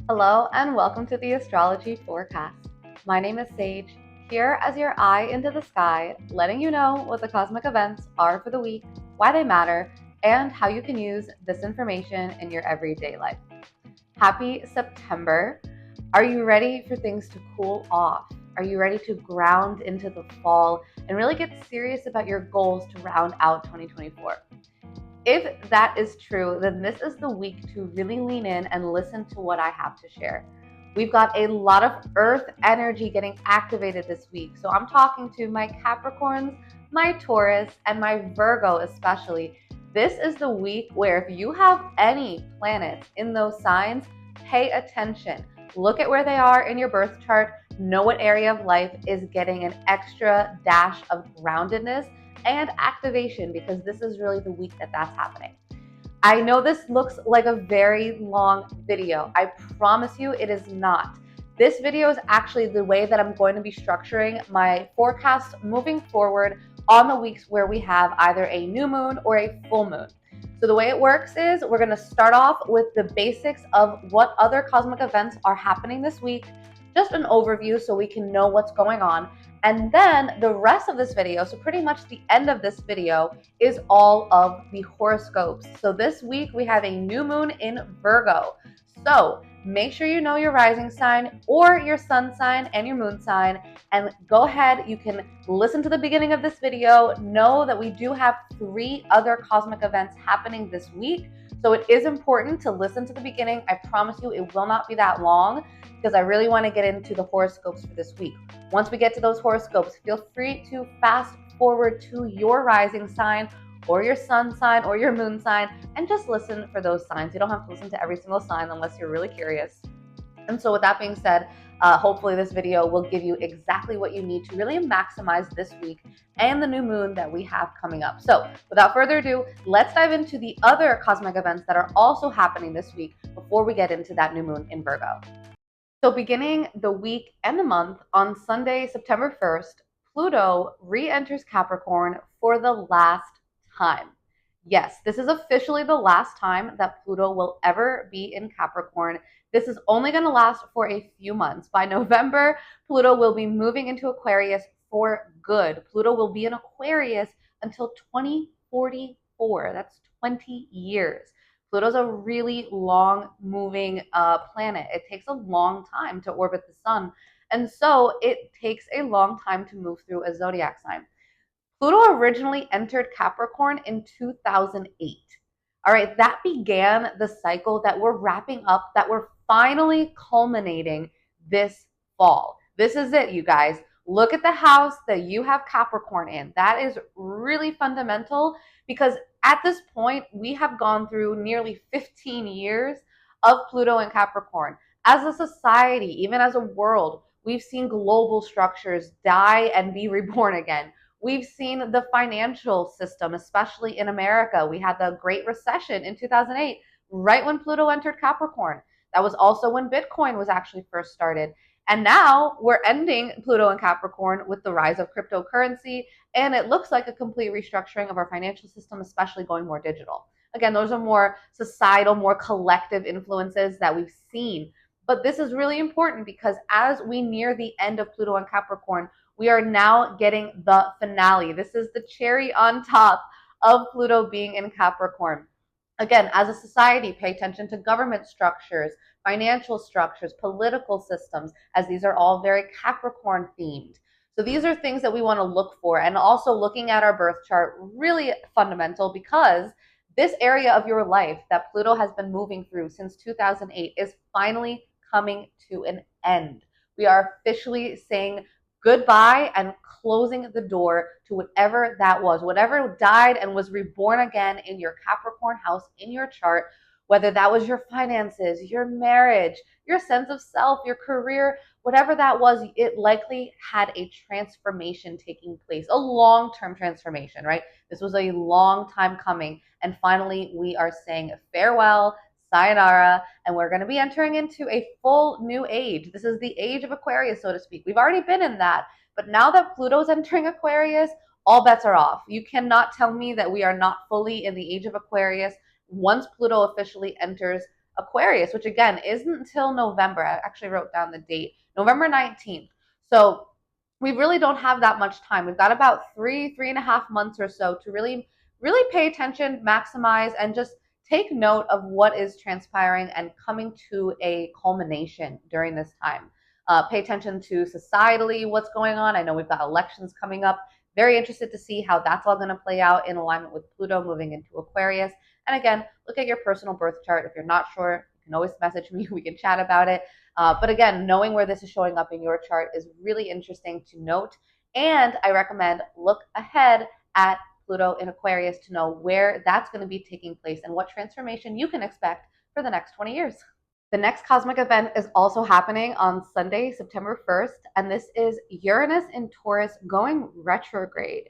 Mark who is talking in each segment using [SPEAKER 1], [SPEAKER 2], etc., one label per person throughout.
[SPEAKER 1] Hello and welcome to the Astrology Forecast. My name is Sage, here as your eye into the sky, letting you know what the cosmic events are for the week, why they matter, and how you can use this information in your everyday life. Happy September! Are you ready for things to cool off? Are you ready to ground into the fall and really get serious about your goals to round out 2024? If that is true, then this is the week to really lean in and listen to what I have to share. We've got a lot of earth energy getting activated this week. So I'm talking to my Capricorns, my Taurus, and my Virgo especially. This is the week where if you have any planets in those signs, pay attention. Look at where they are in your birth chart. Know what area of life is getting an extra dash of groundedness and activation, because this is really the week that that's happening. I know this looks like a very long video. I promise you it is not. This video is actually the way that I'm going to be structuring my forecast moving forward on the weeks where we have either a new moon or a full moon. So the way it works is we're going to start off with the basics of what other cosmic events are happening this week, just an overview so we can know what's going on. And then the rest of this video, so pretty much the end of this video, is all of the horoscopes. So this week we have a new moon in Virgo. So make sure you know your rising sign or your sun sign and your moon sign, and go ahead, you can listen to the beginning of this video. Know that we do have 3 other cosmic events happening this week. So it is important to listen to the beginning. I promise you it will not be that long, because I really want to get into the horoscopes for this week. Once we get to those horoscopes, feel free to fast forward to your rising sign or your sun sign or your moon sign and just listen for those signs. You don't have to listen to every single sign unless you're really curious. And so with that being said, hopefully this video will give you exactly what you need to really maximize this week and the new moon that we have coming up. So without further ado, let's dive into the other cosmic events that are also happening this week before we get into that new moon in Virgo. So beginning the week and the month on Sunday, September 1st, Pluto re-enters Capricorn for the last time. Yes, this is officially the last time that Pluto will ever be in Capricorn. This is only going to last for a few months. By November, Pluto will be moving into Aquarius for good. Pluto will be in Aquarius until 2044. That's 20 years. Pluto's a really long moving planet. It takes a long time to orbit the sun. And so it takes a long time to move through a zodiac sign. Pluto originally entered Capricorn in 2008. All right, that began the cycle that we're wrapping up, that we're finally culminating this fall. This is it, you guys. Look at the house that you have Capricorn in. That is really fundamental, because at this point, we have gone through nearly 15 years of Pluto and Capricorn. As a society, even as a world, we've seen global structures die and be reborn again. We've seen the financial system, especially in America. We had the Great Recession in 2008, right when Pluto entered Capricorn. That was also when Bitcoin was actually first started. And now we're ending Pluto and Capricorn with the rise of cryptocurrency, and it looks like a complete restructuring of our financial system, especially going more digital. Again, those are more societal, more collective influences that we've seen. But this is really important, because as we near the end of Pluto and Capricorn, we are now getting the finale. This is the cherry on top of Pluto being in Capricorn. Again, as a society, pay attention to government structures, financial structures, political systems, as these are all very Capricorn themed. So these are things that we want to look for, and also looking at our birth chart, really fundamental, because this area of your life that Pluto has been moving through since 2008 is finally coming to an end. We are officially saying goodbye and closing the door to whatever that was, whatever died and was reborn again in your Capricorn house in your chart, whether that was your finances, your marriage, your sense of self, your career, whatever that was, it likely had a transformation taking place, a long-term transformation, right? This was a long time coming. And finally, we are saying farewell, sayonara, and we're going to be entering into a full new age. This is the age of Aquarius, so to speak. We've already been in that, but now that Pluto's entering Aquarius, all bets are off. You cannot tell me that we are not fully in the age of Aquarius once Pluto officially enters Aquarius, which again isn't until November. I actually wrote down the date, November 19th. So we really don't have that much time. We've got about 3.5 months or so to really pay attention, maximize, and just take note of what is transpiring and coming to a culmination during this time. Pay attention to societally what's going on. I know we've got elections coming up. Very interested to see how that's all going to play out in alignment with Pluto moving into Aquarius. And again, look at your personal birth chart. If you're not sure, you can always message me. We can chat about it. But again, knowing where this is showing up in your chart is really interesting to note. And I recommend look ahead at Pluto in Aquarius to know where that's going to be taking place and what transformation you can expect for the next 20 years. The next cosmic event is also happening on Sunday, September 1st, and this is Uranus in Taurus going retrograde.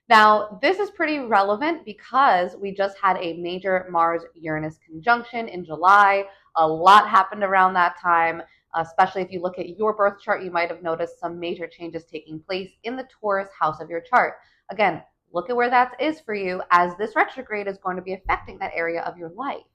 [SPEAKER 1] Now, this is pretty relevant because we just had a major Mars-Uranus conjunction in July. A lot happened around that time, especially if you look at your birth chart, you might have noticed some major changes taking place in the Taurus house of your chart. Again, look at where that is for you, as this retrograde is going to be affecting that area of your life.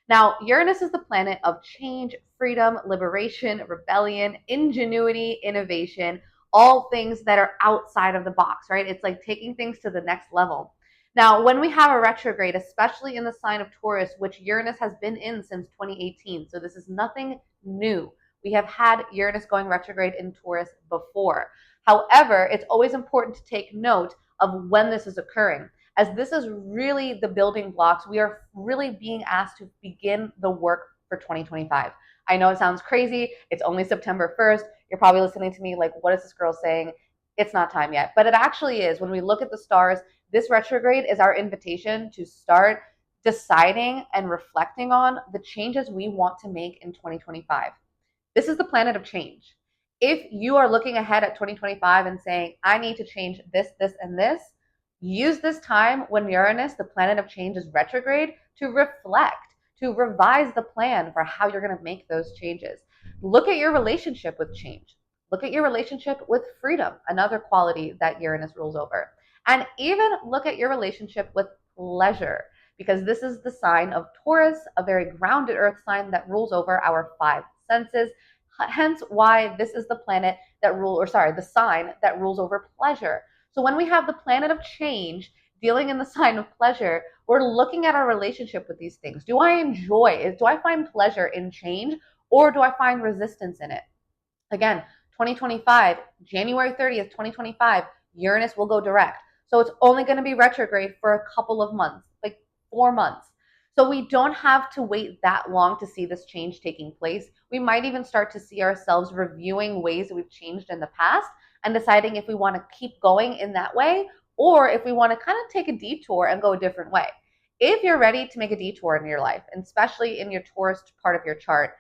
[SPEAKER 1] Now, Uranus is the planet of change, freedom, liberation, rebellion, ingenuity, innovation, all things that are outside of the box, right? It's like taking things to the next level. Now, when we have a retrograde, especially in the sign of Taurus, which Uranus has been in since 2018, so this is nothing new. We have had Uranus going retrograde in Taurus before. However, it's always important to take note of when this is occurring, as this is really the building blocks. We are really being asked to begin the work for 2025. I know it sounds crazy. It's only September 1st. You're probably listening to me like, what is this girl saying? It's not time yet. But it actually is. When we look at the stars, this retrograde is our invitation to start deciding and reflecting on the changes we want to make in 2025. This is the planet of change. If you are looking ahead at 2025 and saying, I need to change this, this, and this, use this time when Uranus, the planet of change, is retrograde to reflect, to revise the plan for how you're going to make those changes. Look at your relationship with change. Look at your relationship with freedom, another quality that Uranus rules over. And even look at your relationship with pleasure, because this is the sign of Taurus, a very grounded earth sign that rules over our five senses. Hence why this is the planet that the sign that rules over pleasure. So when we have the planet of change dealing in the sign of pleasure, we're looking at our relationship with these things. Do I enjoy it? Do I find pleasure in change, or do I find resistance in it? Again, 2025, January 30th, 2025, Uranus will go direct. So it's only going to be retrograde for a couple of months, like 4 months. So we don't have to wait that long to see this change taking place. We might even start to see ourselves reviewing ways that we've changed in the past and deciding if we want to keep going in that way, or if we want to kind of take a detour and go a different way. If you're ready to make a detour in your life, and especially in your Taurus part of your chart,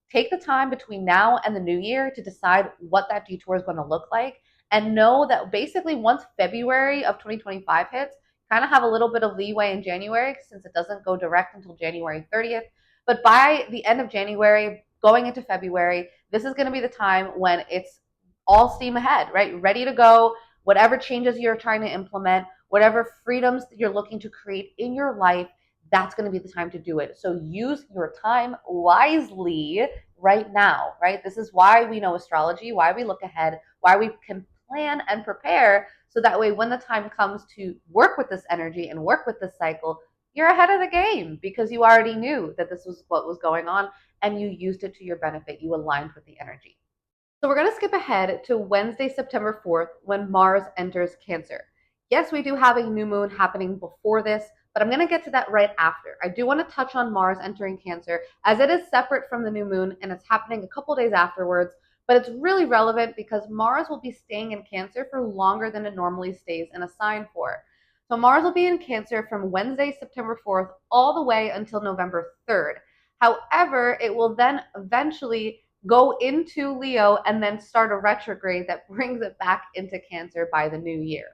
[SPEAKER 1] take the time between now and the new year to decide what that detour is going to look like, and know that basically once February of 2025 hits, kind of have a little bit of leeway in January since it doesn't go direct until January 30th. But by the end of January, going into February, this is going to be the time when it's all steam ahead, right? Ready to go. Whatever changes you're trying to implement, whatever freedoms that you're looking to create in your life, that's going to be the time to do it. So use your time wisely right now, right? This is why we know astrology, why we look ahead, why we can plan and prepare, so that way when the time comes to work with this energy and work with this cycle, you're ahead of the game because you already knew that this was what was going on and you used it to your benefit. You aligned with the energy. So we're going to skip ahead to Wednesday, September 4th, when Mars enters Cancer. Yes, we do have a new moon happening before this, but I'm going to get to that right after. I do want to touch on Mars entering Cancer, as it is separate from the new moon and it's happening a couple days afterwards, but it's really relevant because Mars will be staying in Cancer for longer than it normally stays in a sign for. So Mars will be in Cancer from Wednesday, September 4th, all the way until November 3rd. However, it will then eventually go into Leo and then start a retrograde that brings it back into Cancer by the new year.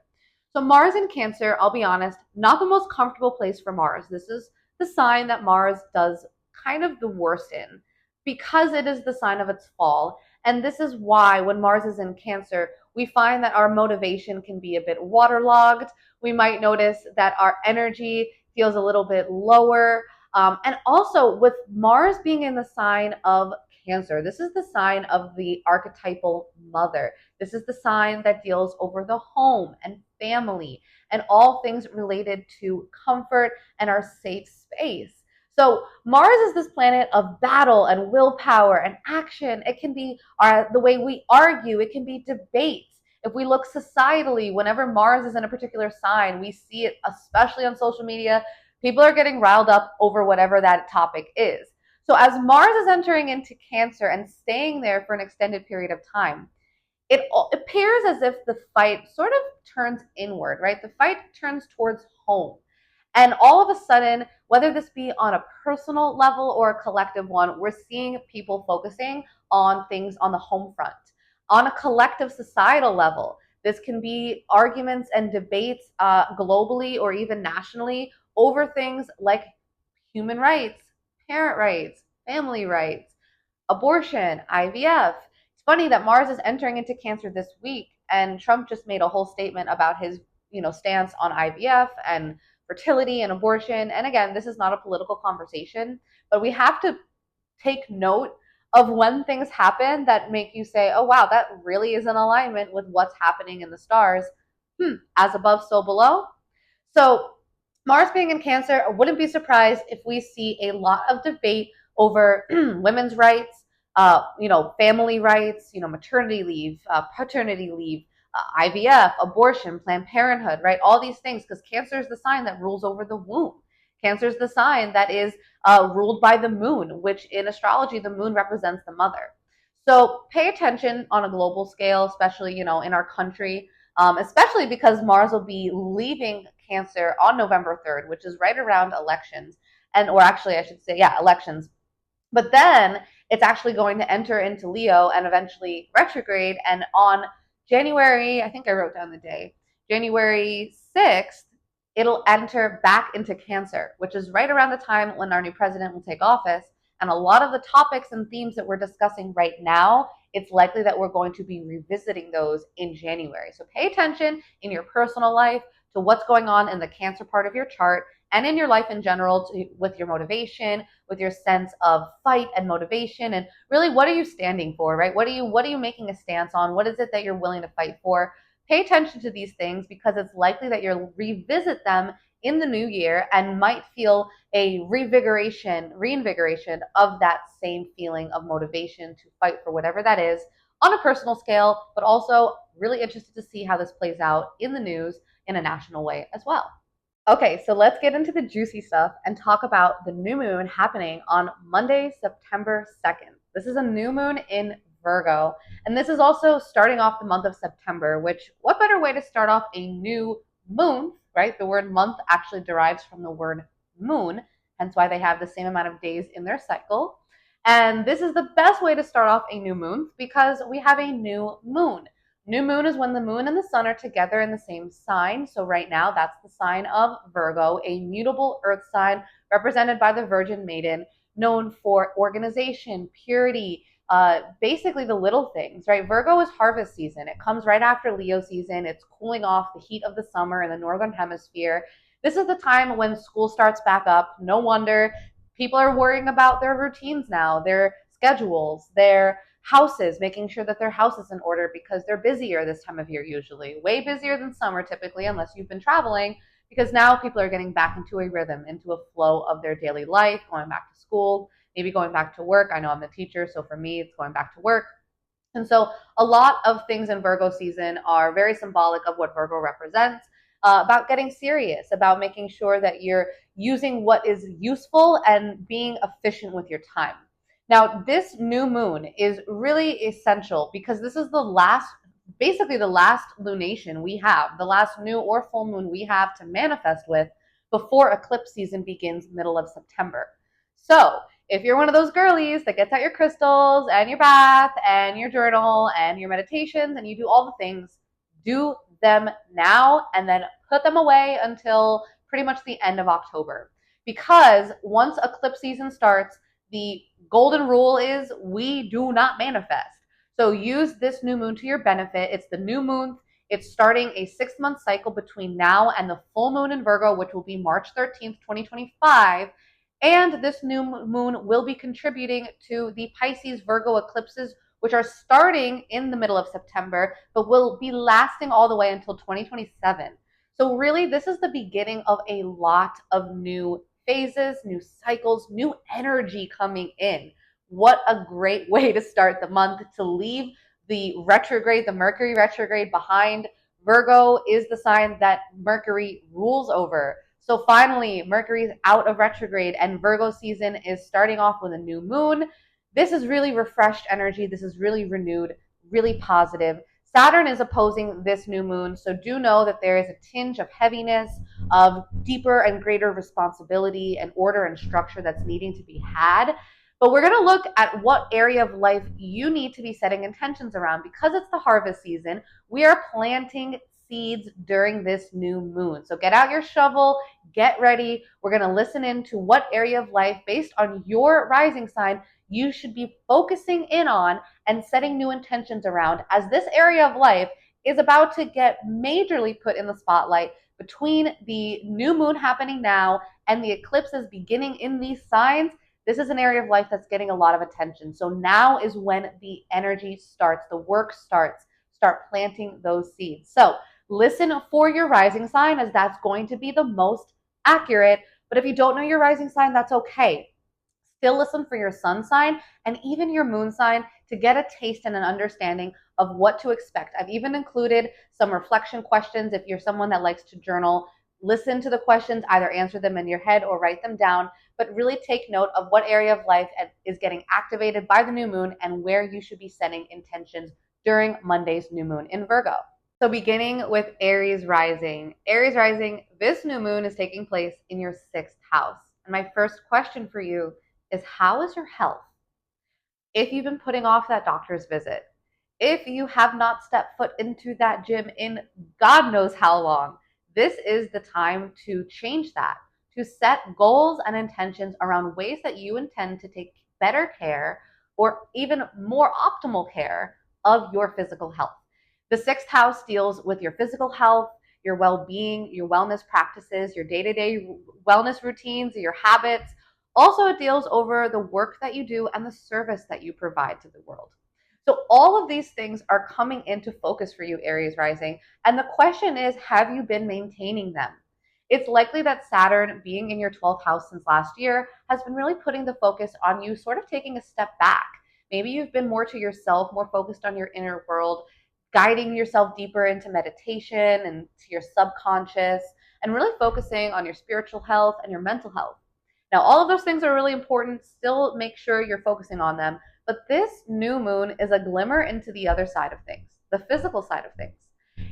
[SPEAKER 1] So Mars in Cancer, I'll be honest, not the most comfortable place for Mars. This is the sign that Mars does kind of the worst in because it is the sign of its fall. And this is why when Mars is in Cancer, we find that our motivation can be a bit waterlogged. We might notice that our energy feels a little bit lower. And also with Mars being in the sign of Cancer, this is the sign of the archetypal mother. This is the sign that deals over the home and family and all things related to comfort and our safe space. So Mars is this planet of battle and willpower and action. It can be the way we argue. It can be debates. If we look societally, whenever Mars is in a particular sign, we see it, especially on social media. People are getting riled up over whatever that topic is. So as Mars is entering into Cancer and staying there for an extended period of time, it appears as if the fight sort of turns inward, right? The fight turns towards home. And all of a sudden, whether this be on a personal level or a collective one, we're seeing people focusing on things on the home front. On a collective societal level, this can be arguments and debates globally or even nationally over things like human rights, parent rights, family rights, abortion, IVF. It's funny that Mars is entering into Cancer this week, and Trump just made a whole statement about his, stance on IVF and fertility and abortion. And again, this is not a political conversation, but we have to take note of when things happen that make you say, "Oh wow, that really is in alignment with what's happening in the stars." As above, so below. So Mars being in Cancer, I wouldn't be surprised if we see a lot of debate over women's rights, family rights, maternity leave, paternity leave, IVF, abortion, Planned Parenthood, right? All these things, because Cancer is the sign that rules over the womb. Cancer is the sign that is ruled by the moon, which in astrology, the moon represents the mother. So pay attention on a global scale, especially, in our country, especially because Mars will be leaving Cancer on November 3rd, which is right around elections. Or actually, I should say, yeah, elections. But then it's actually going to enter into Leo and eventually retrograde. And on January, I think I wrote down the day, January 6th, it'll enter back into Cancer, which is right around the time when our new president will take office. And a lot of the topics and themes that we're discussing right now, it's likely that we're going to be revisiting those in January. So pay attention in your personal life to what's going on in the Cancer part of your chart and in your life in general with your motivation, with your sense of fight and motivation, and really what are you standing for, right? What are you making a stance on? What is it that you're willing to fight for? Pay attention to these things because it's likely that you'll revisit them in the new year and might feel a reinvigoration of that same feeling of motivation to fight for whatever that is on a personal scale, but also really interested to see how this plays out in the news in a national way as well. Okay, so let's get into the juicy stuff and talk about the new moon happening on Monday, September 2nd. This is a new moon in Virgo, and this is also starting off the month of September, which what better way to start off a new moon, right? The word month actually derives from the word moon, hence why they have the same amount of days in their cycle. And this is the best way to start off a new moon because we have a new moon. New moon is when the moon and the sun are together in the same sign. So right now, that's the sign of Virgo, a mutable earth sign represented by the Virgin Maiden, known for organization, purity, basically the little things, right? Virgo is harvest season. It comes right after Leo season. It's cooling off the heat of the summer in the northern hemisphere. This is the time when school starts back up. No wonder people are worrying about their routines now, their schedules, their houses, making sure that their house is in order because they're busier this time of year usually, way busier than summer typically, unless you've been traveling, because now people are getting back into a rhythm, into a flow of their daily life, going back to school, maybe going back to work. I know I'm a teacher, so for me, it's going back to work. And so a lot of things in Virgo season are very symbolic of what Virgo represents, about getting serious, about making sure that you're using what is useful and being efficient with your time. Now, this new moon is really essential because this is basically the last lunation we have, the last new or full moon we have to manifest with before eclipse season begins middle of September. So if you're one of those girlies that gets out your crystals and your bath and your journal and your meditations and you do all the things, do them now and then put them away until pretty much the end of October. Because once eclipse season starts, the golden rule is we do not manifest. So use this new moon to your benefit. It's the new moon. It's starting a 6-month cycle between now and the full moon in Virgo, which will be March 13th, 2025. And this new moon will be contributing to the Pisces Virgo eclipses, which are starting in the middle of September, but will be lasting all the way until 2027. So, really, this is the beginning of a lot of new phases, new cycles, new energy coming in. What a great way to start the month, to leave the retrograde, the Mercury retrograde behind. Virgo is the sign that Mercury rules over. So finally, Mercury is out of retrograde and Virgo season is starting off with a new moon. This is really refreshed energy. This is really renewed, really positive. Saturn is opposing this new moon, so do know that there is a tinge of heaviness, of deeper and greater responsibility and order and structure that's needing to be had. But we're going to look at what area of life you need to be setting intentions around. Because it's the harvest season, we are planting seeds during this new moon. So get out your shovel, get ready. We're going to listen into what area of life, based on your rising sign, you should be focusing in on and setting new intentions around, as this area of life is about to get majorly put in the spotlight between the new moon happening now and the eclipses beginning in these signs. This is an area of life that's getting a lot of attention. So now is when the energy starts, the work starts. Start planting those seeds. So listen for your rising sign, as that's going to be the most accurate. But if you don't know your rising sign, that's okay. Still listen for your sun sign and even your moon sign to get a taste and an understanding of what to expect. I've even included some reflection questions. If you're someone that likes to journal, listen to the questions, either answer them in your head or write them down, but really take note of what area of life is getting activated by the new moon and where you should be setting intentions during Monday's new moon in Virgo. So beginning with Aries rising. Aries rising, this new moon is taking place in your 6th house. And my first question for you is, how is your health? If you've been putting off that doctor's visit, if you have not stepped foot into that gym in God knows how long, this is the time to change that, to set goals and intentions around ways that you intend to take better care or even more optimal care of your physical health. The 6th house deals with your physical health, your well-being, your wellness practices, your day-to-day wellness routines, your habits. Also, it deals over the work that you do and the service that you provide to the world. So all of these things are coming into focus for you, Aries rising. And the question is, have you been maintaining them? It's likely that Saturn, being in your 12th house since last year, has been really putting the focus on you sort of taking a step back. Maybe you've been more to yourself, more focused on your inner world, guiding yourself deeper into meditation and to your subconscious, and really focusing on your spiritual health and your mental health. Now, all of those things are really important. Still make sure you're focusing on them. But this new moon is a glimmer into the other side of things, the physical side of things.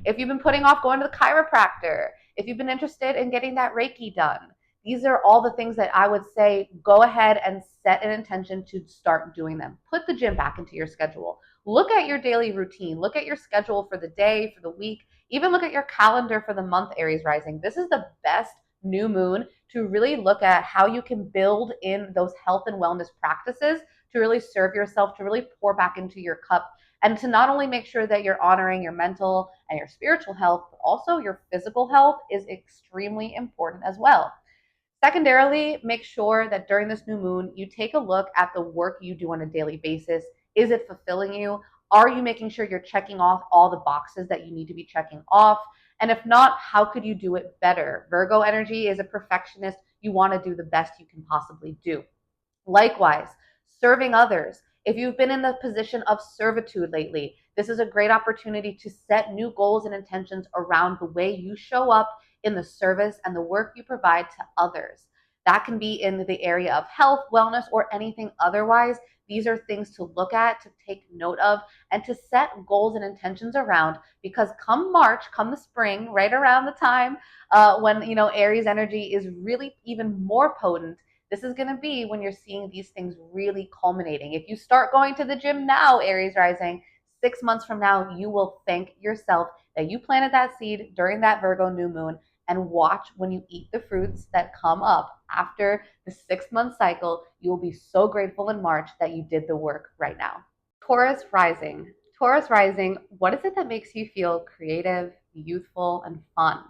[SPEAKER 1] If you've been putting off going to the chiropractor, if you've been interested in getting that Reiki done, these are all the things that I would say go ahead and set an intention to start doing them. Put the gym back into your schedule. Look at your daily routine. Look at your schedule for the day, for the week. Even look at your calendar for the month, Aries rising. This is the best new moon to really look at how you can build in those health and wellness practices to really serve yourself, to really pour back into your cup, and to not only make sure that you're honoring your mental and your spiritual health, but also your physical health is extremely important as well. Secondarily, make sure that during this new moon, you take a look at the work you do on a daily basis. Is it fulfilling you? Are you making sure you're checking off all the boxes that you need to be checking off? And if not, how could you do it better? Virgo energy is a perfectionist. You want to do the best you can possibly do. Likewise, serving others. If you've been in the position of servitude lately, this is a great opportunity to set new goals and intentions around the way you show up in the service and the work you provide to others. That can be in the area of health, wellness, or anything otherwise. These are things to look at, to take note of, and to set goals and intentions around, because come March, come the spring, right around the time when Aries energy is really even more potent, this is going to be when you're seeing these things really culminating. If you start going to the gym now, Aries rising, 6 months from now, you will thank yourself that you planted that seed during that Virgo new moon, and watch when you eat the fruits that come up after the 6-month cycle. You will be so grateful in March that you did the work right now. Taurus rising. Taurus rising, what is it that makes you feel creative, youthful, and fun?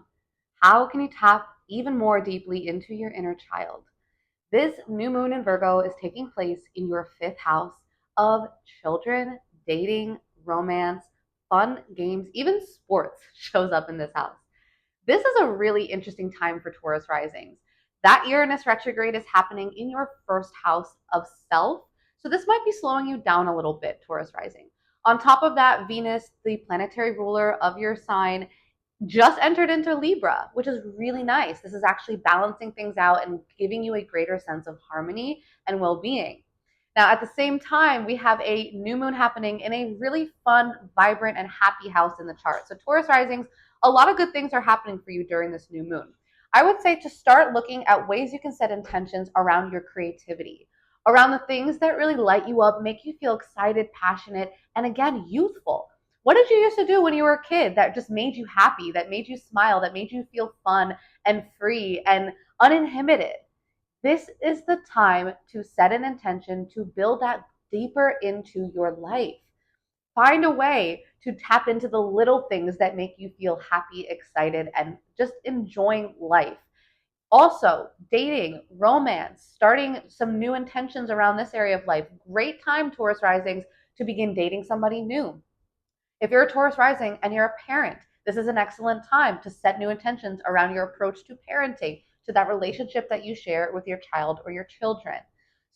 [SPEAKER 1] How can you tap even more deeply into your inner child? This new moon in Virgo is taking place in your fifth house of children, dating, romance, fun, games, even sports shows up in this house. This is a really interesting time for Taurus risings. That Uranus retrograde is happening in your first house of self. So this might be slowing you down a little bit, Taurus rising. On top of that, Venus, the planetary ruler of your sign, just entered into Libra, which is really nice. This is actually balancing things out and giving you a greater sense of harmony and well being. Now, at the same time, we have a new moon happening in a really fun, vibrant, and happy house in the chart. So, Taurus risings, a lot of good things are happening for you during this new moon. I would say to start looking at ways you can set intentions around your creativity, around the things that really light you up, make you feel excited, passionate, and again, youthful. What did you used to do when you were a kid that just made you happy, that made you smile, that made you feel fun and free and uninhibited? This is the time to set an intention to build that deeper into your life. Find a way to tap into the little things that make you feel happy, excited, and just enjoying life. Also, dating, romance, starting some new intentions around this area of life. Great time, Taurus risings, to begin dating somebody new. If you're a Taurus rising and you're a parent, this is an excellent time to set new intentions around your approach to parenting, to that relationship that you share with your child or your children.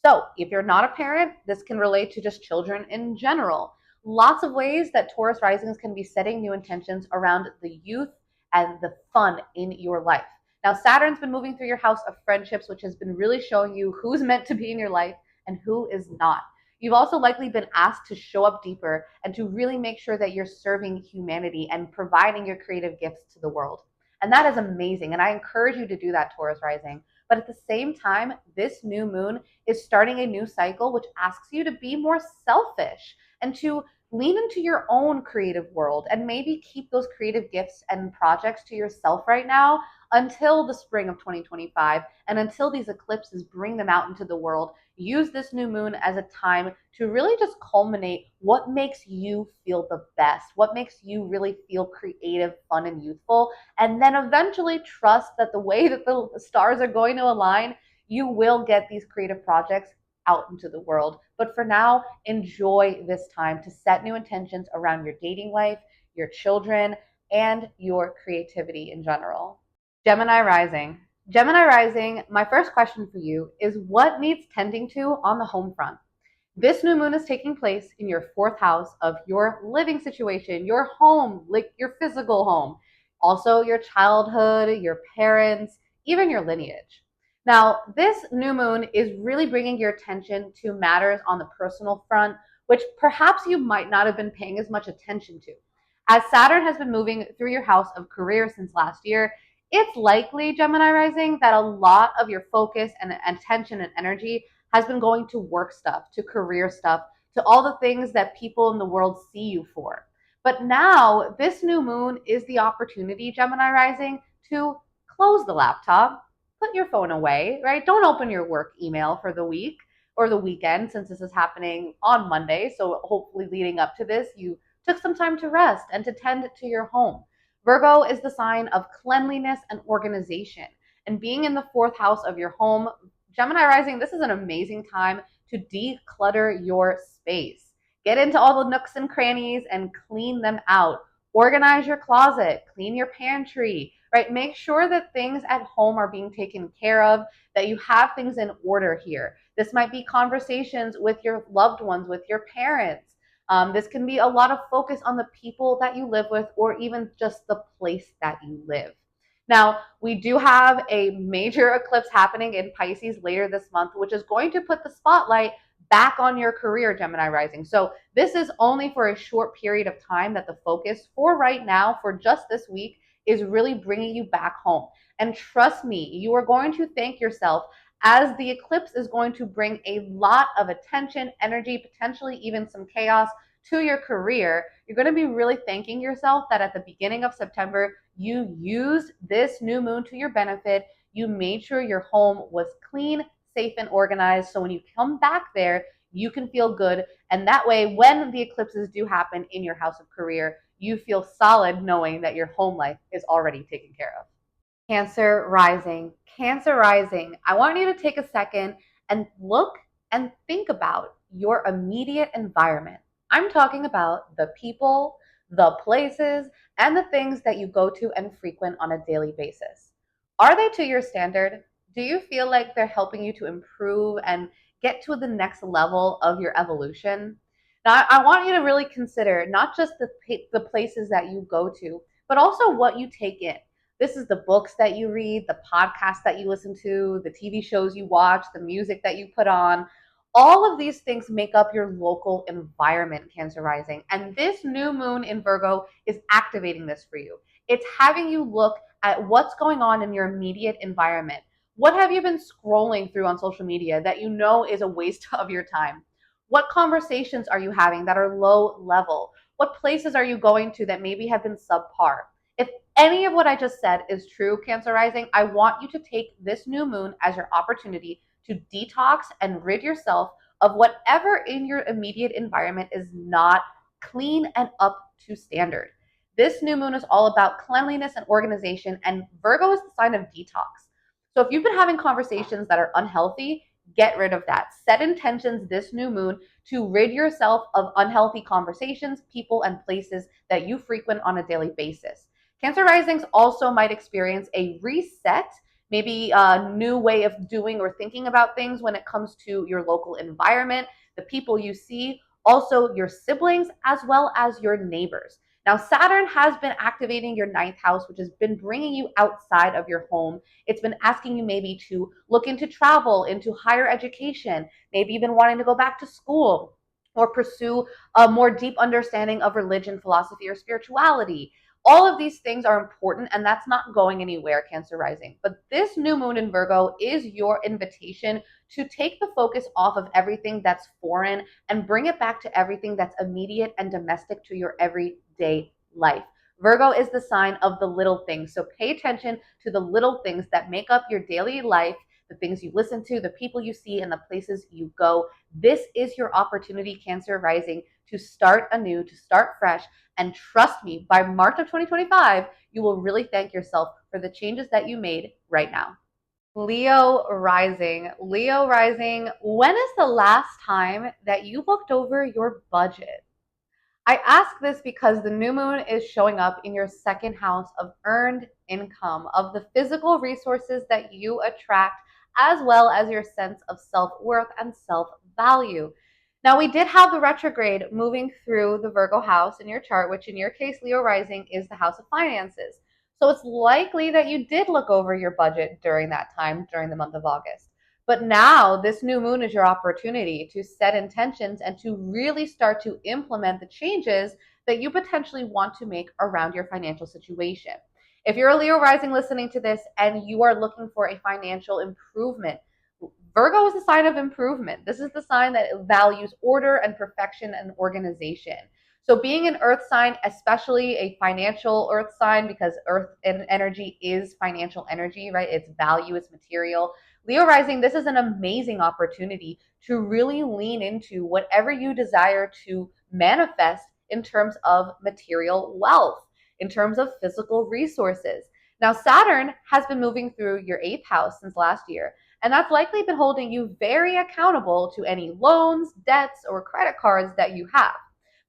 [SPEAKER 1] So, if you're not a parent, this can relate to just children in general. Lots of ways that Taurus risings can be setting new intentions around the youth and the fun in your life. Now, Saturn's been moving through your house of friendships, which has been really showing you who's meant to be in your life and who is not. You've also likely been asked to show up deeper and to really make sure that you're serving humanity and providing your creative gifts to the world. And that is amazing. And I encourage you to do that, Taurus rising. But at the same time, this new moon is starting a new cycle, which asks you to be more selfish and to lean into your own creative world and maybe keep those creative gifts and projects to yourself right now until the spring of 2025 and until these eclipses bring them out into the world. Use this new moon as a time to really just culminate what makes you feel the best, what makes you really feel creative, fun, and youthful, and then eventually trust that the way that the stars are going to align, you will get these creative projects out into the world. But for now, enjoy this time to set new intentions around your dating life, your children, and your creativity in general. Gemini rising. Gemini rising, my first question for you is what needs tending to on the home front? This new moon is taking place in your fourth house of your living situation, your home, like your physical home, also your childhood, your parents, even your lineage. Now, this new moon is really bringing your attention to matters on the personal front, which perhaps you might not have been paying as much attention to. As Saturn has been moving through your house of career since last year, it's likely, Gemini rising, that a lot of your focus and attention and energy has been going to work stuff, to career stuff, to all the things that people in the world see you for. But now, this new moon is the opportunity, Gemini rising, to close the laptop, put your phone away, right? Don't open your work email for the week or the weekend since this is happening on Monday. So hopefully leading up to this, you took some time to rest and to tend to your home. Virgo is the sign of cleanliness and organization. And being in the fourth house of your home, Gemini rising, this is an amazing time to declutter your space. Get into all the nooks and crannies and clean them out. Organize your closet, clean your pantry, right? Make sure that things at home are being taken care of, that you have things in order here. This might be conversations with your loved ones, with your parents. This can be a lot of focus on the people that you live with or even just the place that you live. Now, we do have a major eclipse happening in Pisces later this month, which is going to put the spotlight back on your career, Gemini rising. So this is only for a short period of time that the focus for right now, for just this week, is really bringing you back home. And trust me, you are going to thank yourself as the eclipse is going to bring a lot of attention, energy, potentially even some chaos to your career. You're going to be really thanking yourself that at the beginning of September, you used this new moon to your benefit. You made sure your home was clean, safe, and organized. So when you come back there, you can feel good. And that way, when the eclipses do happen in your house of career, you feel solid knowing that your home life is already taken care of. Cancer rising. Cancer rising. I want you to take a second and look and think about your immediate environment. I'm talking about the people, the places, and the things that you go to and frequent on a daily basis. Are they to your standard? Do you feel like they're helping you to improve and get to the next level of your evolution? Now, I want you to really consider not just the places that you go to, but also what you take in. This is the books that you read, the podcasts that you listen to, the TV shows you watch, the music that you put on. All of these things make up your local environment, Cancer Rising. And this new moon in Virgo is activating this for you. It's having you look at what's going on in your immediate environment. What have you been scrolling through on social media that you know is a waste of your time? What conversations are you having that are low level? What places are you going to that maybe have been subpar? If any of what I just said is true, Cancer Rising, I want you to take this new moon as your opportunity to detox and rid yourself of whatever in your immediate environment is not clean and up to standard. This new moon is all about cleanliness and organization, and Virgo is the sign of detox. So if you've been having conversations that are unhealthy, get rid of that. Set intentions this new moon to rid yourself of unhealthy conversations, people, and places that you frequent on a daily basis. Cancer risings also might experience a reset, maybe a new way of doing or thinking about things when it comes to your local environment, the people you see, also your siblings, as well as your neighbors. Now, Saturn has been activating your ninth house, which has been bringing you outside of your home. It's been asking you maybe to look into travel, into higher education, maybe even wanting to go back to school or pursue a more deep understanding of religion, philosophy, or spirituality. All of these things are important, and that's not going anywhere, Cancer Rising. But this new moon in Virgo is your invitation to take the focus off of everything that's foreign and bring it back to everything that's immediate and domestic to your everyday life. Virgo is the sign of the little things. So pay attention to the little things that make up your daily life, the things you listen to, the people you see, and the places you go. This is your opportunity, Cancer Rising, to start anew, to start fresh. And trust me, by March of 2025, you will really thank yourself for the changes that you made right now. Leo rising. Leo rising, when is the last time that you looked over your budget? I ask this because the new moon is showing up in your second house of earned income, of the physical resources that you attract, as well as your sense of self worth and self value. Now, we did have the retrograde moving through the Virgo house in your chart, which in your case, Leo rising, is the house of finances. So it's likely that you did look over your budget during that time, during the month of August. But now, this new moon is your opportunity to set intentions and to really start to implement the changes that you potentially want to make around your financial situation. If you're a Leo rising listening to this and you are looking for a financial improvement, Virgo is a sign of improvement. This is the sign that values order and perfection and organization. So, being an earth sign, especially a financial earth sign, because earth energy is financial energy, right? It's value, it's material. Leo rising, this is an amazing opportunity to really lean into whatever you desire to manifest in terms of material wealth, in terms of physical resources. Now, Saturn has been moving through your eighth house since last year, and that's likely been holding you very accountable to any loans, debts, or credit cards that you have.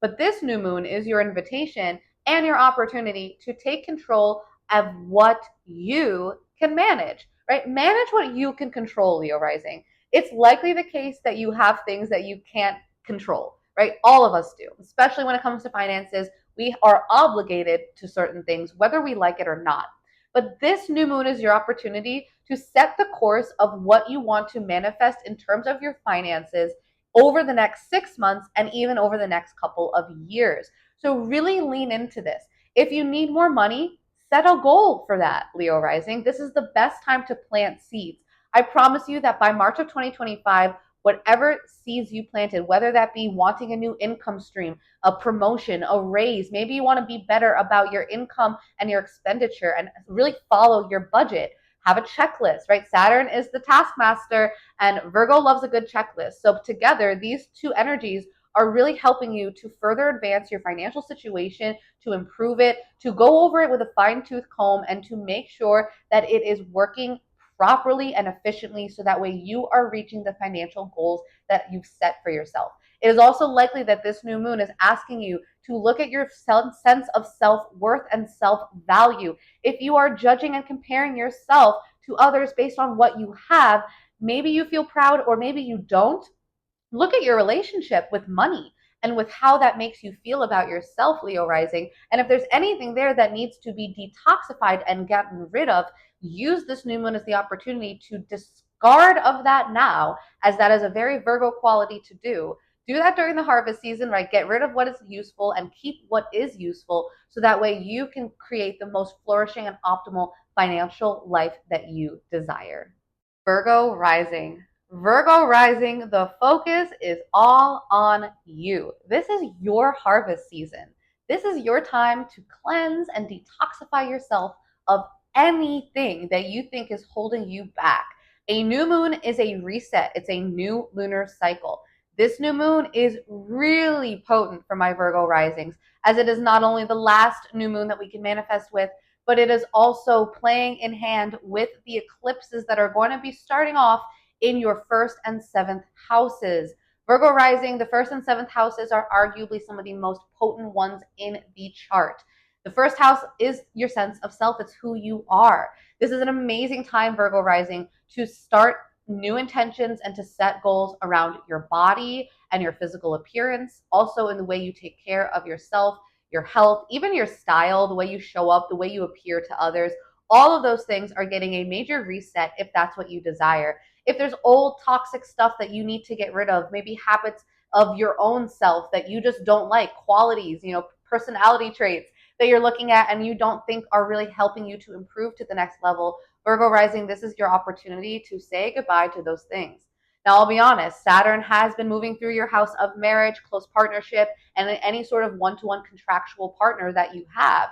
[SPEAKER 1] But this new moon is your invitation and your opportunity to take control of what you can manage, right? Manage what you can control, Leo rising. It's likely the case that you have things that you can't control, right? All of us do, especially when it comes to finances. We are obligated to certain things, whether we like it or not. But this new moon is your opportunity to set the course of what you want to manifest in terms of your finances over the next 6 months and even over the next couple of years. So really lean into this. If you need more money, set a goal for that, Leo rising. This is the best time to plant seeds. I promise you that by March of 2025, whatever seeds you planted, whether that be wanting a new income stream, a promotion, a raise, maybe you want to be better about your income and your expenditure and really follow your budget. Have a checklist, right? Saturn is the taskmaster and Virgo loves a good checklist. So together, these two energies are really helping you to further advance your financial situation, to improve it, to go over it with a fine-tooth comb, and to make sure that it is working properly and efficiently so that way you are reaching the financial goals that you've set for yourself. It is also likely that this new moon is asking you to look at your sense of self-worth and self-value. If you are judging and comparing yourself to others based on what you have, maybe you feel proud or maybe you don't. Look at your relationship with money and with how that makes you feel about yourself, Leo rising. And if there's anything there that needs to be detoxified and gotten rid of, use this new moon as the opportunity to discard of that now, as that is a very Virgo quality to do. Do that during the harvest season, right? Get rid of what is useful and keep what is useful so that way you can create the most flourishing and optimal financial life that you desire. Virgo rising. Virgo rising, the focus is all on you. This is your harvest season. This is your time to cleanse and detoxify yourself of anything that you think is holding you back. A new moon is a reset, it's a new lunar cycle. This new moon is really potent for my Virgo risings, as it is not only the last new moon that we can manifest with, but it is also playing in hand with the eclipses that are going to be starting off in your 1st and 7th houses. Virgo rising, the 1st and 7th houses are arguably some of the most potent ones in the chart. The 1st house is your sense of self, it's who you are. This is an amazing time, Virgo rising, to start new intentions and to set goals around your body and your physical appearance, also in the way you take care of yourself, your health, even your style, the way you show up, the way you appear to others. All of those things are getting a major reset if that's what you desire. If there's old toxic stuff that you need to get rid of, maybe habits of your own self that you just don't like, qualities, personality traits that you're looking at and you don't think are really helping you to improve to the next level, Virgo rising, this is your opportunity to say goodbye to those things. Now, I'll be honest, Saturn has been moving through your house of marriage, close partnership, and any sort of one-to-one contractual partner that you have.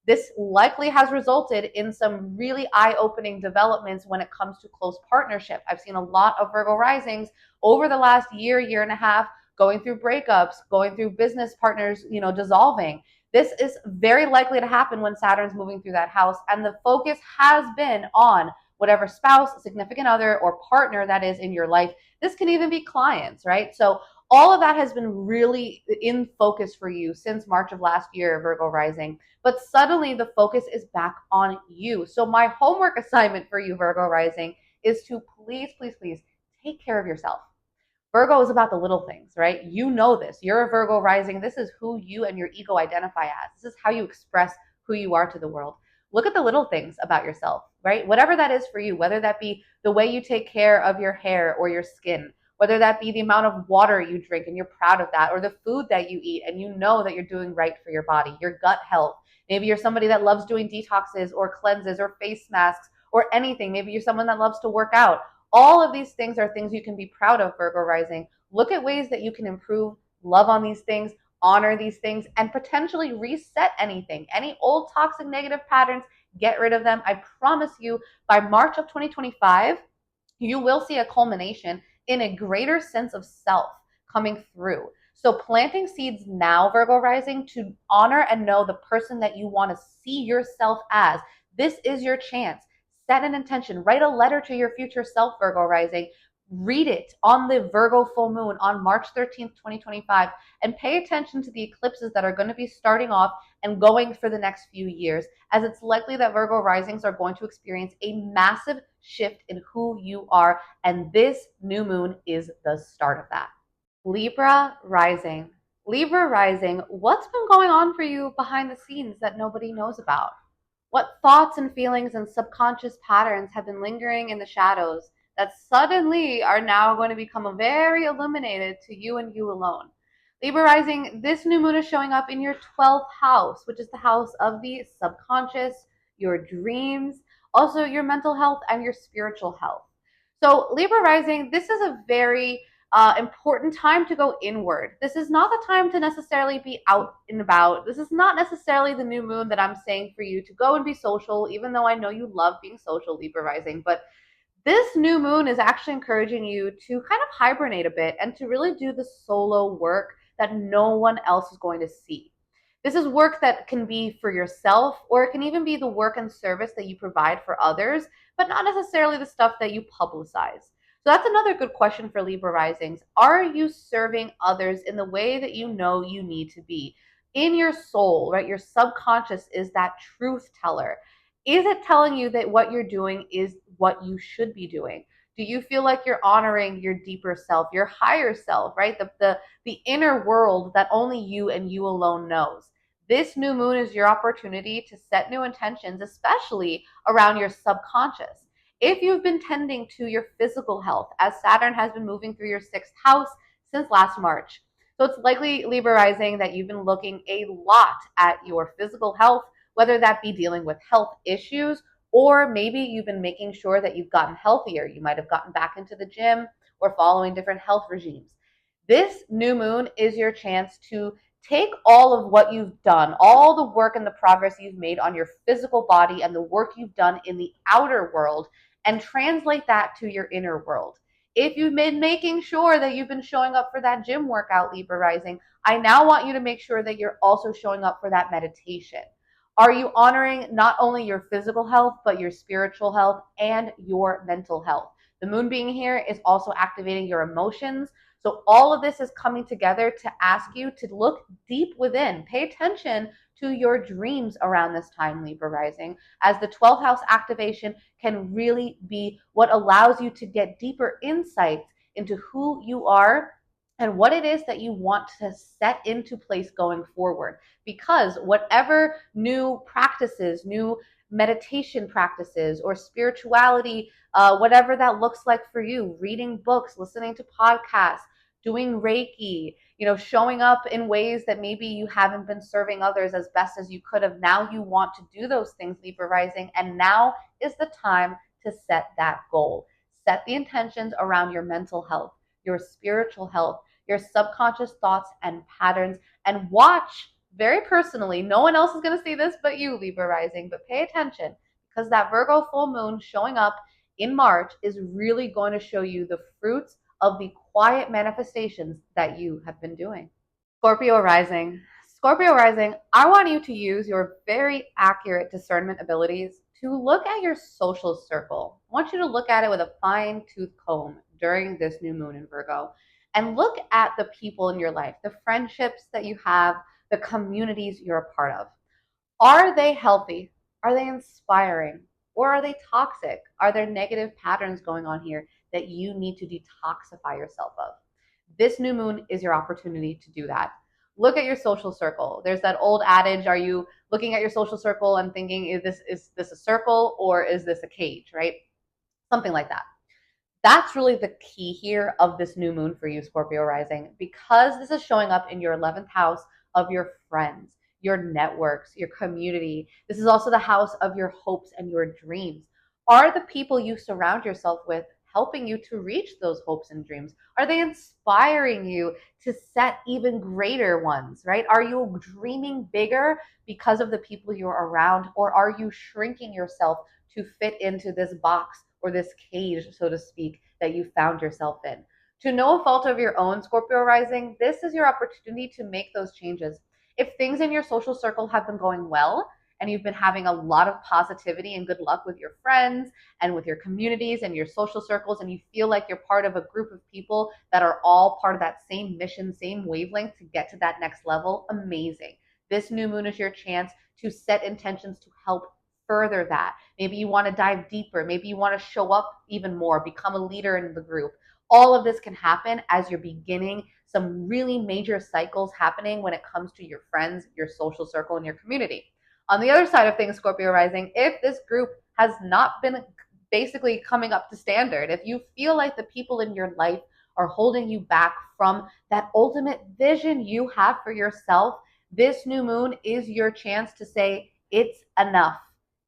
[SPEAKER 1] This likely has resulted in some really eye-opening developments when it comes to close partnership. I've seen a lot of Virgo risings over the last year and a half, going through breakups, going through business partners, dissolving. This is very likely to happen when Saturn's moving through that house, and the focus has been on whatever spouse, significant other, or partner that is in your life. This can even be clients, right? So all of that has been really in focus for you since March of last year, Virgo rising. But suddenly the focus is back on you. So my homework assignment for you, Virgo rising, is to please, please, please take care of yourself. Virgo is about the little things, right? You know this. You're a Virgo rising. This is who you and your ego identify as. This is how you express who you are to the world. Look at the little things about yourself, right? Whatever that is for you, whether that be the way you take care of your hair or your skin, whether that be the amount of water you drink and you're proud of that, or the food that you eat and you know that you're doing right for your body, your gut health. Maybe you're somebody that loves doing detoxes or cleanses or face masks or anything. Maybe you're someone that loves to work out. All of these things are things you can be proud of, Virgo rising. Look at ways that you can improve, love on these things, honor these things, and potentially reset anything. Any old toxic negative patterns, get rid of them. I promise you, by March of 2025, you will see a culmination in a greater sense of self coming through. So planting seeds now, Virgo rising, to honor and know the person that you want to see yourself as. This is your chance. Set an intention. Write a letter to your future self, Virgo rising. Read it on the Virgo full moon on March 13th, 2025, and pay attention to the eclipses that are going to be starting off and going for the next few years, as it's likely that Virgo risings are going to experience a massive shift in who you are, and this new moon is the start of that. Libra rising. Libra rising, what's been going on for you behind the scenes that nobody knows about? What thoughts and feelings and subconscious patterns have been lingering in the shadows that suddenly are now going to become very illuminated to you and you alone? Libra rising, this new moon is showing up in your 12th house, which is the house of the subconscious, your dreams, also your mental health and your spiritual health. So Libra rising, this is a very important time to go inward. This is not the time to necessarily be out and about. This is not necessarily the new moon that I'm saying for you to go and be social, even though I know you love being social, Libra rising. But this new moon is actually encouraging you to kind of hibernate a bit and to really do the solo work that no one else is going to see. This is work that can be for yourself, or it can even be the work and service that you provide for others, but not necessarily the stuff that you publicize. So that's another good question for Libra risings. Are you serving others in the way that you know you need to be? In your soul, right? Your subconscious is that truth teller. Is it telling you that what you're doing is what you should be doing? Do you feel like you're honoring your deeper self, your higher self, right? The inner world that only you and you alone knows. This new moon is your opportunity to set new intentions, especially around your subconscious. If you've been tending to your physical health, as Saturn has been moving through your sixth house since last March, so it's likely, Libra rising, that you've been looking a lot at your physical health, whether that be dealing with health issues, or maybe you've been making sure that you've gotten healthier. You might have gotten back into the gym or following different health regimes. This new moon is your chance to take all of what you've done, all the work and the progress you've made on your physical body and the work you've done in the outer world, and translate that to your inner world. If you've been making sure that you've been showing up for that gym workout, Libra rising, I now want you to make sure that you're also showing up for that meditation. Are you honoring not only your physical health, but your spiritual health and your mental health? The moon being here is also activating your emotions. So all of this is coming together to ask you to look deep within. Pay attention to your dreams around this time, Libra rising, as the 12th house activation can really be what allows you to get deeper insights into who you are and what it is that you want to set into place going forward. Because whatever new practices, new meditation practices, or spirituality, whatever that looks like for you, reading books, listening to podcasts, doing Reiki, showing up in ways that maybe you haven't been serving others as best as you could have. Now you want to do those things, Libra rising, and now is the time to set that goal. Set the intentions around your mental health, your spiritual health, your subconscious thoughts and patterns, and watch very personally. No one else is going to see this but you, Libra rising, but pay attention, because that Virgo full moon showing up in March is really going to show you the fruits of the quiet manifestations that you have been doing. Scorpio rising. Scorpio rising, I want you to use your very accurate discernment abilities to look at your social circle. I want you to look at it with a fine-tooth comb during this new moon in Virgo, and look at the people in your life, the friendships that you have, the communities you're a part of. Are they healthy? Are they inspiring? Or are they toxic? Are there negative patterns going on here that you need to detoxify yourself of? This new moon is your opportunity to do that. Look at your social circle. There's that old adage, are you looking at your social circle and thinking, is this a circle or is this a cage, right? Something like that. That's really the key here of this new moon for you, Scorpio rising, because this is showing up in your 11th house of your friends, your networks, your community. This is also the house of your hopes and your dreams. Are the people you surround yourself with helping you to reach those hopes and dreams? Are they inspiring you to set even greater ones, right? Are you dreaming bigger because of the people you're around, or are you shrinking yourself to fit into this box or this cage, so to speak, that you found yourself in? To no fault of your own, Scorpio rising, this is your opportunity to make those changes. If things in your social circle have been going well and you've been having a lot of positivity and good luck with your friends and with your communities and your social circles, and you feel like you're part of a group of people that are all part of that same mission, same wavelength to get to that next level, amazing. This new moon is your chance to set intentions to help further that. Maybe you want to dive deeper. Maybe you want to show up even more, become a leader in the group. All of this can happen as you're beginning some really major cycles happening when it comes to your friends, your social circle, and your community. On the other side of things, Scorpio rising, if this group has not been basically coming up to standard, if you feel like the people in your life are holding you back from that ultimate vision you have for yourself, this new moon is your chance to say, it's enough.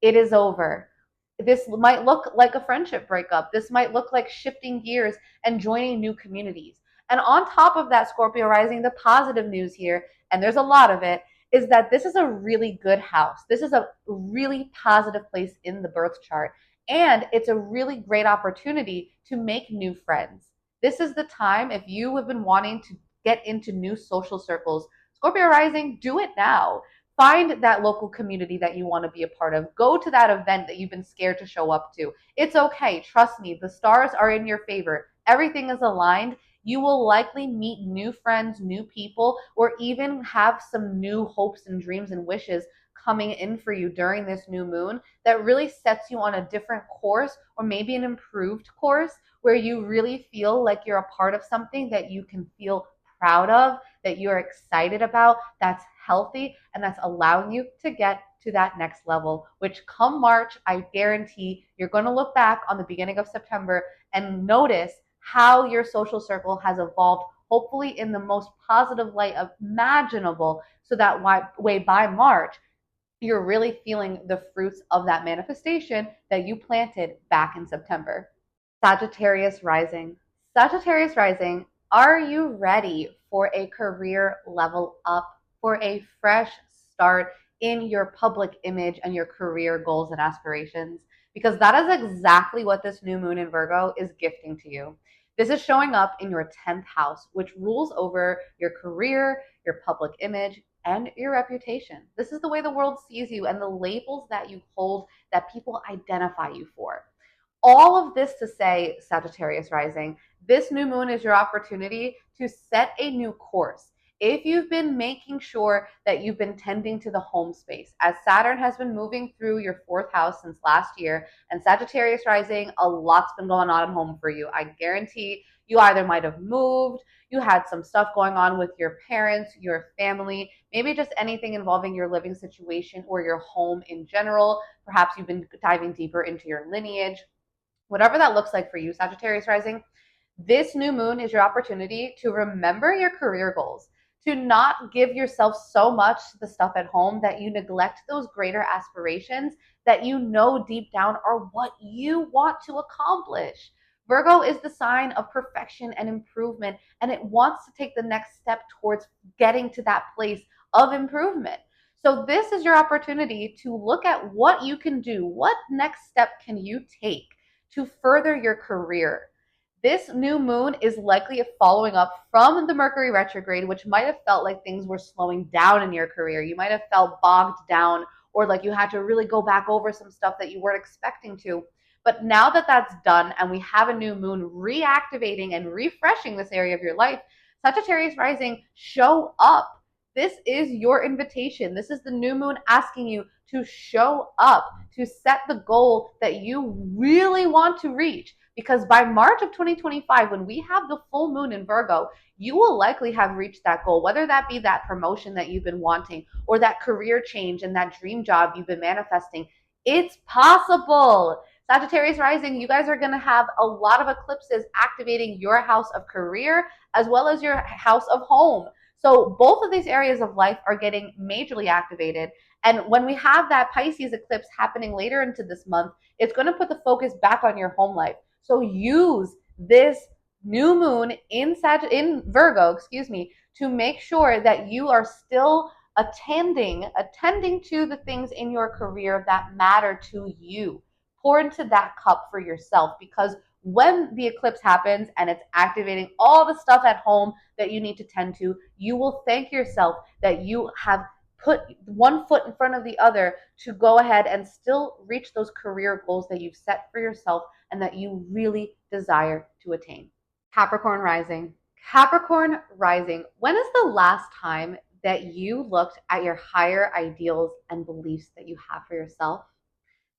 [SPEAKER 1] It is over. This might look like a friendship breakup. This might look like shifting gears and joining new communities. And on top of that, Scorpio rising, the positive news here, and there's a lot of it, is that this is a really good house. This is a really positive place in the birth chart. And it's a really great opportunity to make new friends. This is the time, if you have been wanting to get into new social circles. Scorpio rising, do it now. Find that local community that you want to be a part of. Go to that event that you've been scared to show up to. It's okay. Trust me, the stars are in your favor. Everything is aligned. You will likely meet new friends, new people, or even have some new hopes and dreams and wishes coming in for you during this new moon that really sets you on a different course, or maybe an improved course where you really feel like you're a part of something that you can feel proud of, that you're excited about, that's healthy, and that's allowing you to get to that next level, which come March, I guarantee you're going to look back on the beginning of September and notice how your social circle has evolved, hopefully in the most positive light imaginable, so that way by March, you're really feeling the fruits of that manifestation that you planted back in September. Sagittarius rising. Sagittarius rising, are you ready for a career level up, for a fresh start in your public image and your career goals and aspirations? Because that is exactly what this new moon in Virgo is gifting to you. This is showing up in your 10th house, which rules over your career, your public image, and your reputation. This is the way the world sees you and the labels that you hold that people identify you for. All of this to say, Sagittarius rising, this new moon is your opportunity to set a new course. If you've been making sure that you've been tending to the home space, as Saturn has been moving through your 4th house since last year, and Sagittarius rising, a lot's been going on at home for you. I guarantee you either might have moved, you had some stuff going on with your parents, your family, maybe just anything involving your living situation or your home in general. Perhaps you've been diving deeper into your lineage. Whatever that looks like for you, Sagittarius rising, this new moon is your opportunity to remember your career goals, to not give yourself so much to the stuff at home that you neglect those greater aspirations that you know deep down are what you want to accomplish. Virgo is the sign of perfection and improvement, and it wants to take the next step towards getting to that place of improvement. So, this is your opportunity to look at what you can do. What next step can you take to further your career? This new moon is likely following up from the Mercury retrograde, which might have felt like things were slowing down in your career. You might have felt bogged down, or like you had to really go back over some stuff that you weren't expecting to. But now that that's done and we have a new moon reactivating and refreshing this area of your life, Sagittarius rising, show up. This is your invitation. This is the new moon asking you to show up, to set the goal that you really want to reach. Because by March of 2025, when we have the full moon in Virgo, you will likely have reached that goal, whether that be that promotion that you've been wanting or that career change and that dream job you've been manifesting. It's possible. Sagittarius rising, you guys are going to have a lot of eclipses activating your house of career as well as your house of home. So both of these areas of life are getting majorly activated. And when we have that Pisces eclipse happening later into this month, it's going to put the focus back on your home life. So use this new moon in Virgo, to make sure that you are still attending to the things in your career that matter to you. Pour into that cup for yourself, because when the eclipse happens and it's activating all the stuff at home that you need to tend to, you will thank yourself that you have put one foot in front of the other to go ahead and still reach those career goals that you've set for yourself and that you really desire to attain. Capricorn rising. Capricorn rising, when is the last time that you looked at your higher ideals and beliefs that you have for yourself?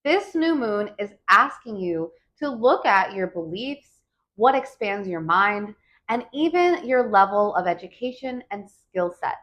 [SPEAKER 1] This new moon is asking you to look at your beliefs, what expands your mind, and even your level of education and skill set.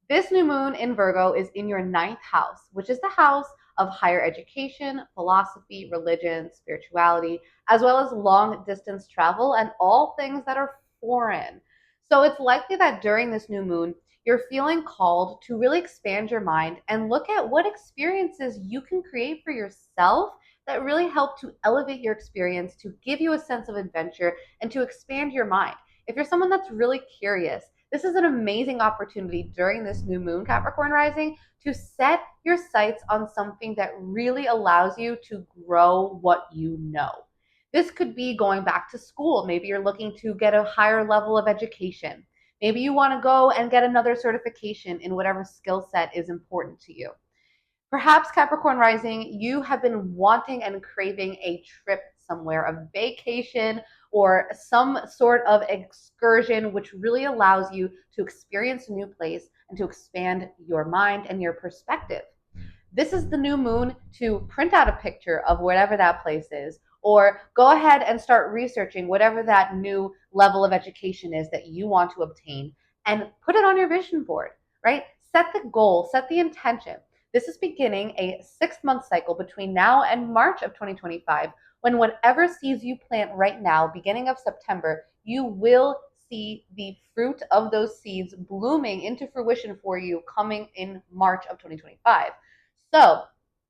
[SPEAKER 1] This new moon in Virgo is in your 9th house, which is the house of higher education, philosophy, religion, spirituality, as well as long distance travel and all things that are foreign. So it's likely that during this new moon, you're feeling called to really expand your mind and look at what experiences you can create for yourself that really help to elevate your experience, to give you a sense of adventure, and to expand your mind. If you're someone that's really curious, this is an amazing opportunity during this new moon, Capricorn rising, to set your sights on something that really allows you to grow what you know. This could be going back to school. Maybe you're looking to get a higher level of education. Maybe you want to go and get another certification in whatever skill set is important to you. Perhaps Capricorn rising, you have been wanting and craving a trip somewhere, a vacation, or some sort of excursion, which really allows you to experience a new place and to expand your mind and your perspective. This is the new moon to print out a picture of whatever that place is, or go ahead and start researching whatever that new level of education is that you want to obtain and put it on your vision board, right? Set the goal, set the intention. This is beginning a 6-month cycle between now and March of 2025, when whatever seeds you plant right now, beginning of September, you will see the fruit of those seeds blooming into fruition for you coming in March of 2025. So,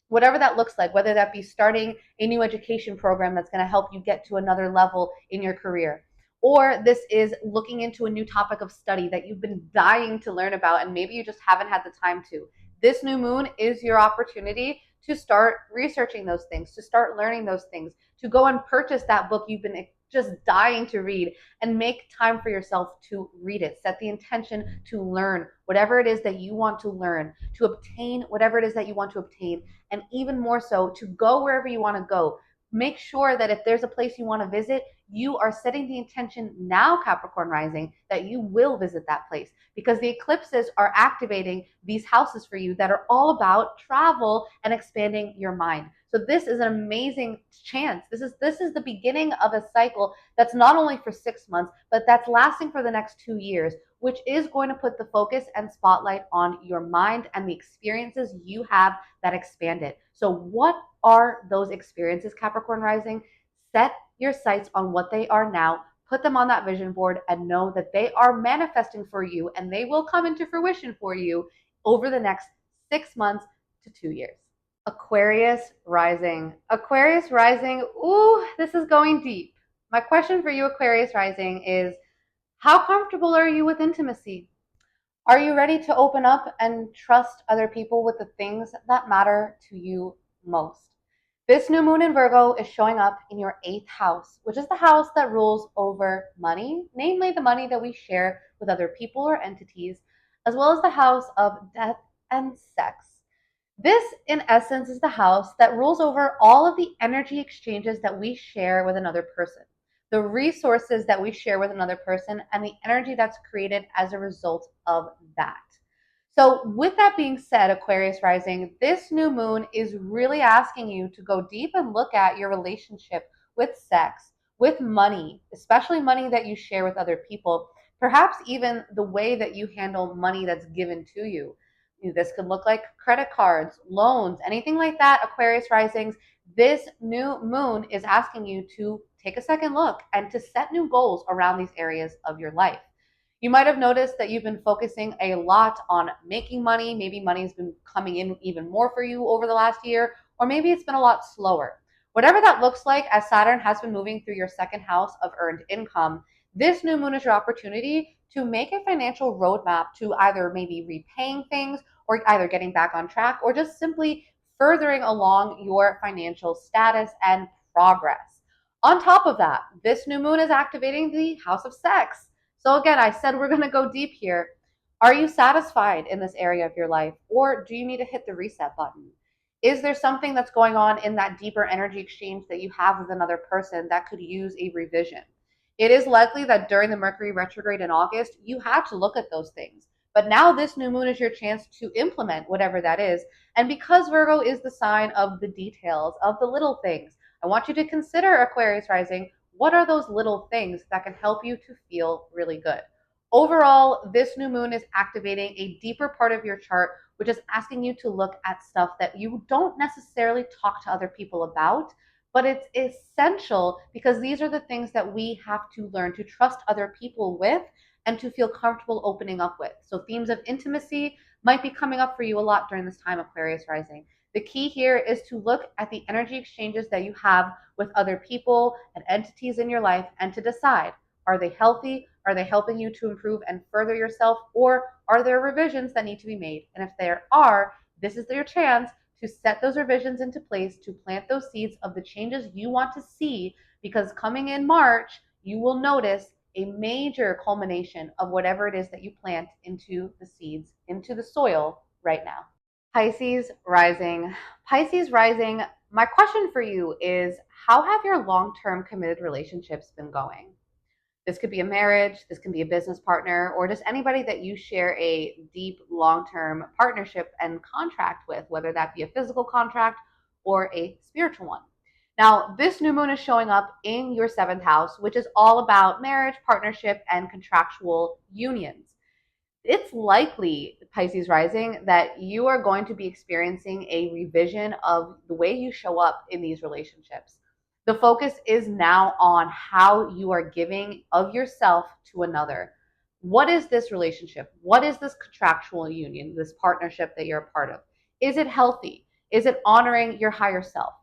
[SPEAKER 1] whatever that looks like, whether that be starting a new education program that's going to help you get to another level in your career, or this is looking into a new topic of study that you've been dying to learn about and maybe you just haven't had the time to. This new moon is your opportunity to start researching those things, to start learning those things, to go and purchase that book you've been just dying to read and make time for yourself to read it. Set the intention to learn whatever it is that you want to learn, to obtain whatever it is that you want to obtain, and even more so, to go wherever you want to go. Make sure that if there's a place you want to visit, you are setting the intention now, Capricorn rising, that you will visit that place, because the eclipses are activating these houses for you that are all about travel and expanding your mind. So this is an amazing chance. This is the beginning of a cycle that's not only for 6 months, but that's lasting for the next 2 years, which is going to put the focus and spotlight on your mind and the experiences you have that expand it. So what are those experiences, Capricorn rising? Set your sights on what they are now, put them on that vision board, and know that they are manifesting for you and they will come into fruition for you over the next 6 months to 2 years. Aquarius rising. Aquarius rising, ooh, this is going deep. My question for you, Aquarius rising, is how comfortable are you with intimacy? Are you ready to open up and trust other people with the things that matter to you most? This new moon in Virgo is showing up in your 8th house, which is the house that rules over money, namely the money that we share with other people or entities, as well as the house of death and sex. This, in essence, is the house that rules over all of the energy exchanges that we share with another person, the resources that we share with another person, and the energy that's created as a result of that. So, with that being said, Aquarius rising, this new moon is really asking you to go deep and look at your relationship with sex, with money, especially money that you share with other people, perhaps even the way that you handle money that's given to you. This could look like credit cards, loans, anything like that, Aquarius risings. This new moon is asking you to take a second look and to set new goals around these areas of your life. You might have noticed that you've been focusing a lot on making money. Maybe money's been coming in even more for you over the last year, or maybe it's been a lot slower. Whatever that looks like, as Saturn has been moving through your 2nd house of earned income, this new moon is your opportunity to make a financial roadmap to either maybe repaying things or either getting back on track or just simply furthering along your financial status and progress. On top of that, this new moon is activating the house of sex. So again, I said we're going to go deep here. Are you satisfied in this area of your life, or do you need to hit the reset button? Is there something that's going on in that deeper energy exchange that you have with another person that could use a revision? It is likely that during the Mercury retrograde in August, you had to look at those things. But now this new moon is your chance to implement whatever that is. And because Virgo is the sign of the details, of the little things, I want you to consider, Aquarius rising, what are those little things that can help you to feel really good? Overall, this new moon is activating a deeper part of your chart, which is asking you to look at stuff that you don't necessarily talk to other people about, but it's essential because these are the things that we have to learn to trust other people with and to feel comfortable opening up with. So themes of intimacy might be coming up for you a lot during this time, Aquarius rising. The key here is to look at the energy exchanges that you have with other people and entities in your life and to decide, are they healthy? Are they helping you to improve and further yourself? Or are there revisions that need to be made? And if there are, this is your chance to set those revisions into place, to plant those seeds of the changes you want to see, because coming in March, you will notice a major culmination of whatever it is that you plant into the seeds, into the soil right now. Pisces rising. Pisces rising, my question for you is, how have your long-term committed relationships been going? This could be a marriage, this can be a business partner, or just anybody that you share a deep, long-term partnership and contract with, whether that be a physical contract or a spiritual one. Now, this new moon is showing up in your seventh house, which is all about marriage, partnership, and contractual unions. It's likely, Pisces rising, that you are going to be experiencing a revision of the way you show up in these relationships. The focus is now on how you are giving of yourself to another. What is this relationship? What is this contractual union, this partnership that you're a part of? Is it healthy? Is it honoring your higher self?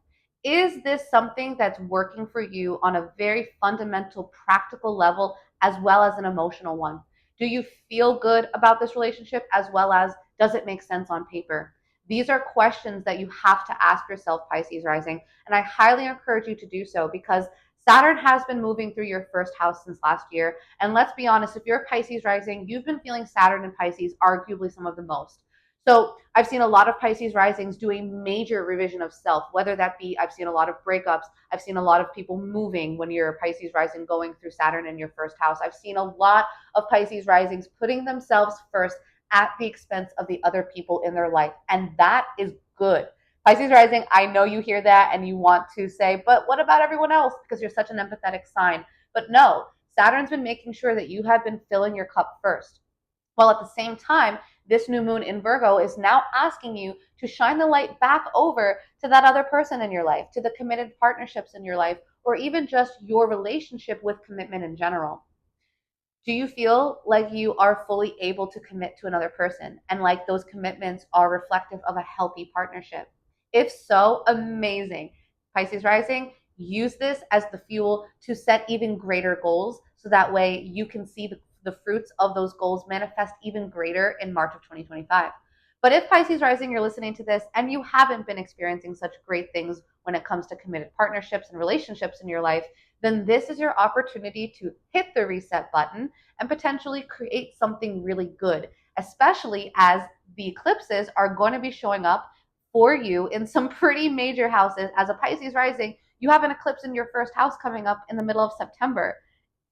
[SPEAKER 1] Is this something that's working for you on a very fundamental, practical level, as well as an emotional one? Do you feel good about this relationship, as well as does it make sense on paper? These are questions that you have to ask yourself, Pisces rising, and I highly encourage you to do so, because Saturn has been moving through your first house since last year. And let's be honest, if you're a Pisces rising, you've been feeling Saturn and Pisces arguably some of the most. So I've seen a lot of Pisces risings do a major revision of self, whether that be, I've seen a lot of breakups. I've seen a lot of people moving when you're a Pisces rising going through Saturn in your first house. I've seen a lot of Pisces risings putting themselves first at the expense of the other people in their life. And that is good. Pisces rising, I know you hear that and you want to say, but what about everyone else? Because you're such an empathetic sign. But no, Saturn's been making sure that you have been filling your cup first. While at the same time, this new moon in Virgo is now asking you to shine the light back over to that other person in your life, to the committed partnerships in your life, or even just your relationship with commitment in general. Do you feel like you are fully able to commit to another person and like those commitments are reflective of a healthy partnership? If so, amazing. Pisces rising, use this as the fuel to set even greater goals, so that way you can see the fruits of those goals manifest even greater in March of 2025. But if Pisces rising, you're listening to this and you haven't been experiencing such great things when it comes to committed partnerships and relationships in your life, then this is your opportunity to hit the reset button and potentially create something really good, especially as the eclipses are going to be showing up for you in some pretty major houses. As a Pisces rising, you have an eclipse in your first house coming up in the middle of September.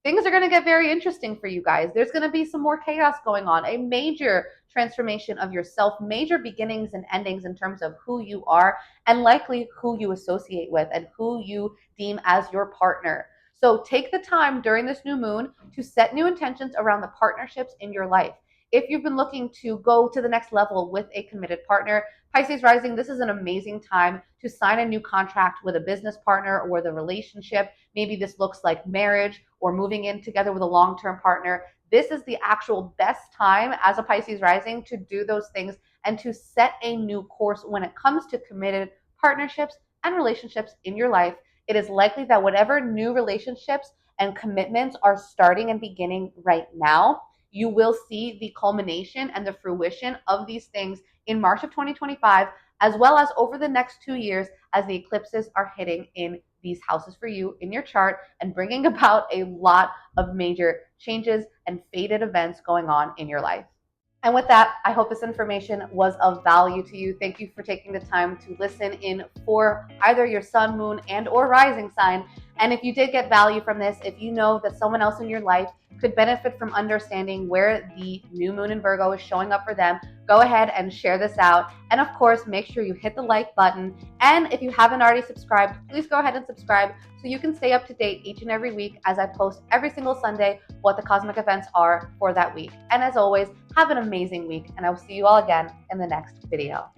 [SPEAKER 1] Things are going to get very interesting for you guys. There's going to be some more chaos going on, a major transformation of yourself, major beginnings and endings in terms of who you are, and likely who you associate with and who you deem as your partner. So take the time during this new moon to set new intentions around the partnerships in your life. If you've been looking to go to the next level with a committed partner, Pisces rising, this is an amazing time to sign a new contract with a business partner or with a relationship. Maybe this looks like marriage or moving in together with a long-term partner. This is the actual best time as a Pisces rising to do those things and to set a new course when it comes to committed partnerships and relationships in your life. It is likely that whatever new relationships and commitments are starting and beginning right now, you will see the culmination and the fruition of these things in March of 2025, as well as over the next 2 years as the eclipses are hitting in these houses for you in your chart and bringing about a lot of major changes and fated events going on in your life. And with that, I hope this information was of value to you. Thank you for taking the time to listen in for either your sun, moon, and or rising sign. And if you did get value from this, if you know that someone else in your life could benefit from understanding where the new moon in Virgo is showing up for them, go ahead and share this out. And of course, make sure you hit the like button. And if you haven't already subscribed, please go ahead and subscribe so you can stay up to date each and every week as I post every single Sunday what the cosmic events are for that week. And as always, have an amazing week, and I will see you all again in the next video.